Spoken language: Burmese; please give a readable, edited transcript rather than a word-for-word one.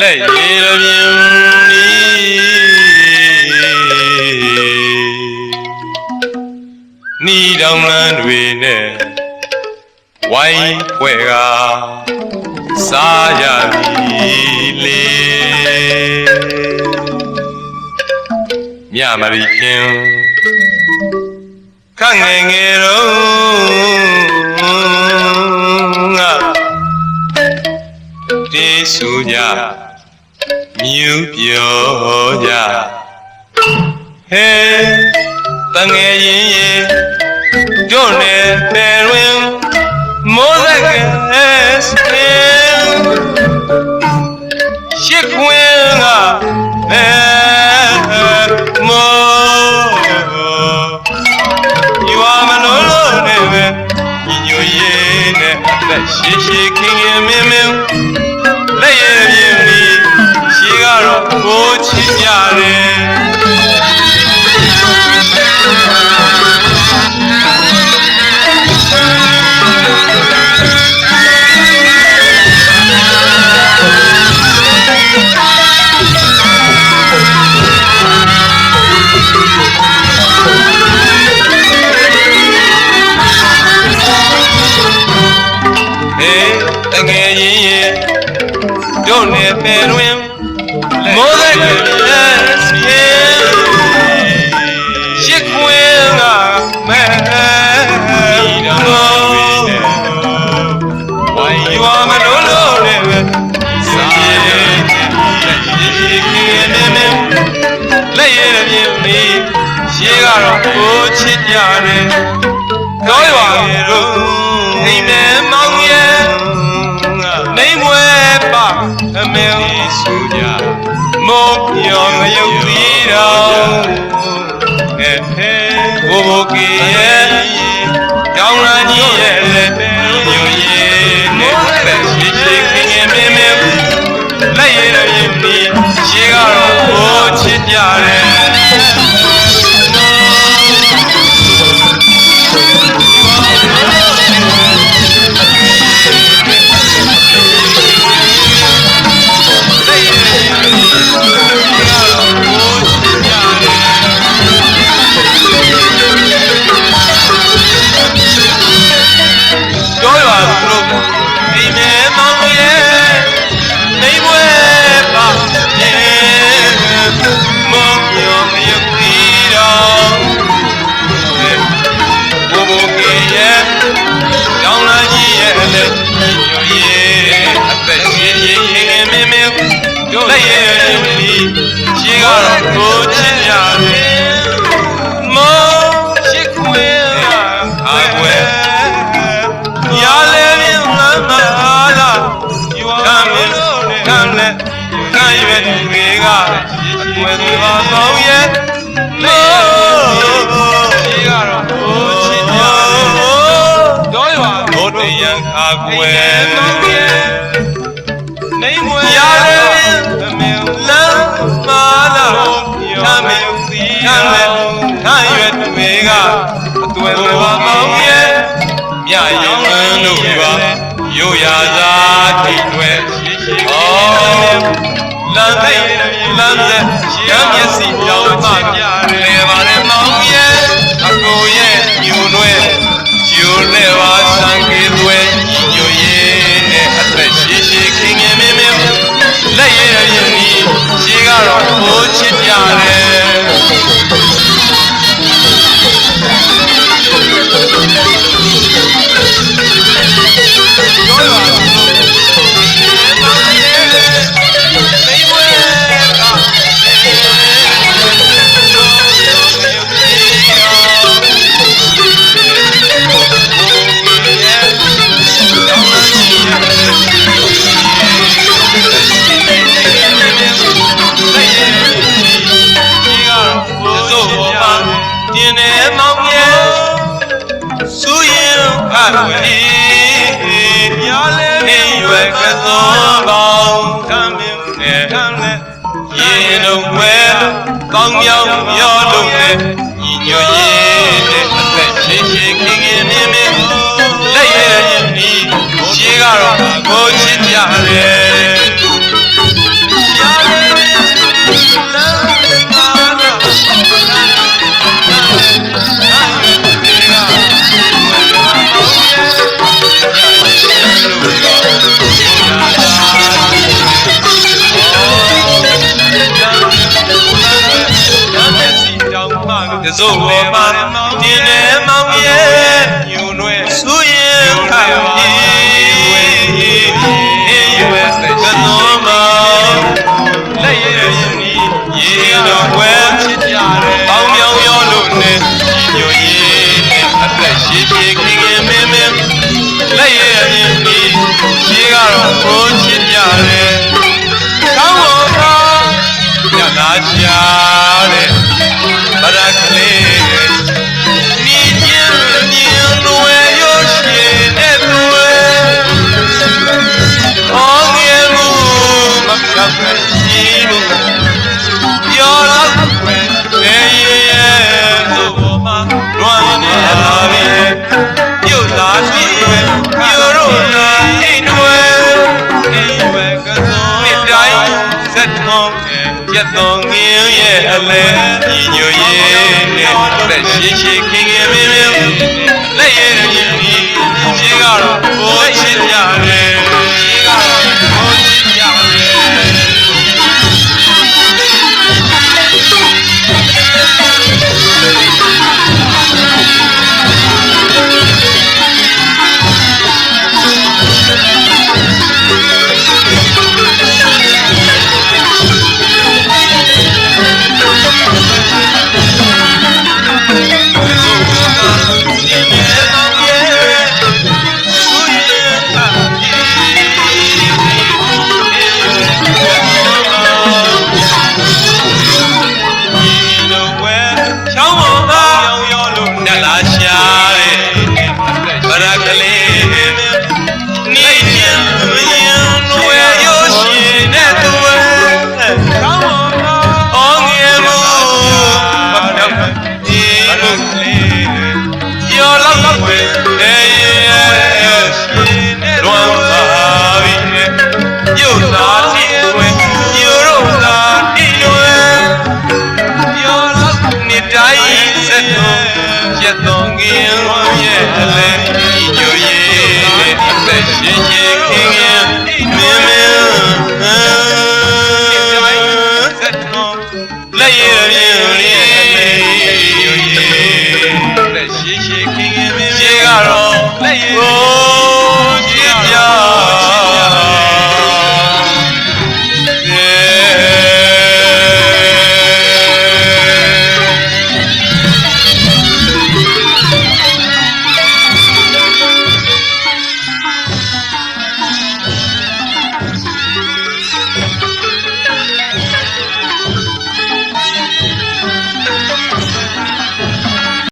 လက်ရည်ပြင်းနီးတောင်လန်းတွေနဲ့ဝိုင်းဖွဲ့ကစားရပြီလေမြမရီခင်ခန့်ငယ်ငယ်တော့ငါတေးဆူကြမြူပြောကြဟဲတငယ်ရင်ရဲ့တို့နဲ့တယ်တွင်မိုးသက်ကဲစင်ရှစ်ခွင်းကမိုးရွာမလို့လို့နဲ့ပဲညီညွတ်ရေးနဲ့အသက်ရှိရှိခင်ခင်မင်းမင်းလက်ရည်ပြင်းပြီးရှေးကတော့ကိုချစ်ကြတယ်ငယ်ရင်ရဲ့တို့နဲ့ပဲတွင်မိုးသက်ကလေးစင်ရှစ်ခွင်းကမဲတော့ဝိုင်းရွာမလို့လို့နဲ့ပဲစားရည်ခင်နေနေလက်ရည်ပြင်းပြီးရှေးကတော့ကိုချစ်ကြတယ်တော့ရွာတို့အိမ်မဲမောင်ရဲ့နေမွေပါအမေဆူကြမောပြောငရုတ်ပြီးတော့ဟဲ့ဘိုးဘိုးကြီးရဲ့တောင်းလာကြီးရဲ့လက်ညိုရဲ့နဲ့သက်ရှိရှိခင်ခင်မင်းမင်းလက်ရည်ရည်ပြီးရှေးကတော့ကိုချစ်ကြတယ်လက်ရည်ပြီးရှေးကတော့ကိုချစ်ကြတယ်မောရှစ်ခွေးအကွယ်ညာလေပြင်းမမလာခံမလို့ခံနဲ့ခံရွယ်တွေကအကွယ်တွေပါပေါင်းရဲ့လို့ရှေးကတော့ကိုချစ်ကြတယ်တော့ရွာဘုဒ္ဓယံအကွယ်နေမွေညာလေလမ်းမာလာခံမစီခံလေခံရွယ်တွေကအသွယ်တွေပါပေါင်းရဲ့မြရောင်တို့ရွာရိုးရာသာထိတွေဩလမ်းသိလမ်းသက်ရမ်းမျက်စိကြောင်းမှပြလေပါလေမောင်ရဲ့အကိုရဲ့ညိုနှွဲကျိုးလဲပါဆံကေသွဲညိုရဲ့နဲ့အသက်ရှိရှိခင်ခင်မင်းမင်းလက်ရည်ရည်ပြီးရှေးကတော့ကိုချစ်ကြတယ်တင်းနေမောင်ရဲ့စူရင်အဝေးညာလေနေရွယ်ကသောပေါင်းခံမင်းနဲ့ခံလက်ရင်တို့ဝဲကောင်းမြောင်ရောလို့နဲ့ညီညွတ်ရေးနဲ့အသက်ရှိရှိခင်ခင်မင်းမင်းလက်ရည်ပြီးရှေးကတော့ကိုချစ်ကြတယ် တစို့လေပါတင်းနေမောင်ရဲ့ညွန်ွယ်ဆူရင်ခါကြီးရွယ်ကတော်မောင်လက်ရည်ရေတော်ွယ်ဖြစ်ကြတယ်ပေါင်းမြောင်ရောလို့နဲ့ညွန်ရင်အသက်ရှိရှိခင်ခင်မင်းမင်းလက်ရည်ရေကတော့ဘုန်းချစ်ကြတယ်ကောင်းတော်သာညနာရှာတဲ့ဗရကလေးနီချင်းမြင်လွယ်ရွှေတဲ့လွယ်အော်ငယ်မှုမပြောက်ရှိလို့ပြောတော့ွယ်လေရဲ့သို့ပေါ်မှာလွမ်းနေလာပြီပြုတ်လာပြီပြုတ်တော့လာအိမ်ွယ်ကသောမိတိုင်းစက်မောင်းရတော်ငင်းရဲ့အလဲညီညွတ်ရေးနဲ့လက်ရှိရှိခင်ခင်မင်းမင်းလက်ရည်ရည်ကြီးကတော့ဘိုးချစ်ကြ